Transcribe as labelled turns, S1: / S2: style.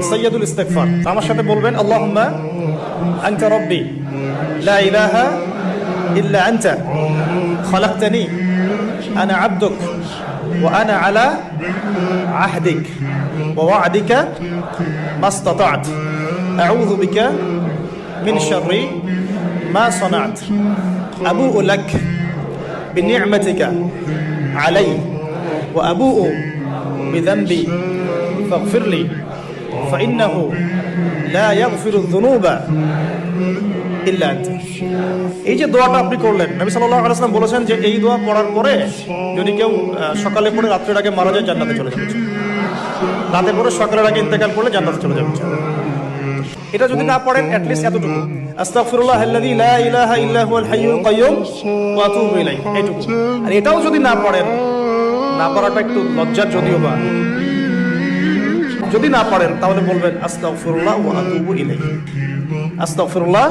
S1: সাইয়্যিদুল ইস্তিগফার। আমার সাথে বলবেন আল্লাহুম্মা আনতা রাব্বি লা ইলাহা ইল্লা আনতা খালাকতানি আনা আবদুক ওয়া আনা আলা আহদিক ওয়া ওয়া'দিকা মাসতাতা'ত আউযু বিকা মিন শাররি মা সানা'ত আবু'ু লাক বিনি'মাতিকা আলাইয়া ওয়া আবু'ু বিযানবি ফাগফিরলি ফাইন্নাহু লা ইয়াগফিরুয যুনুবা ইল্লা আনতা। এই যে দোয়াটা আপনি করলেন, নবী সাল্লাল্লাহু আলাইহি ওয়াসাল্লাম বলেছেন যে এই দোয়া পড়ার পরে যদি কেউ সকালে পড়ে রাত্রের আগে মারা যায় জান্নাতে চলে যাবে, রাতে পড়ে সকালের আগে ইন্তেকাল করলে জান্নাতে চলে যাবে। এটা যদি না পড়েন অ্যাটলিস্ট এতটুকু আস্তাগফিরুল্লাহ আল্লাযী লা ইলাহা ইল্লা হুয়াল হাইয়ুল কাইয়্যুম ওয়া আতুবু ইলাইহি, এইটুকু। আর এটাও যদি না পড়েন, না পড়াটা একটু লজ্জার যদিও বা, যদি না পারেন তাহলে বলবেন আস্তাগফিরুল্লাহ ওয়া আতুবু ইলাইহি। আস্তাগফিরুল্লাহ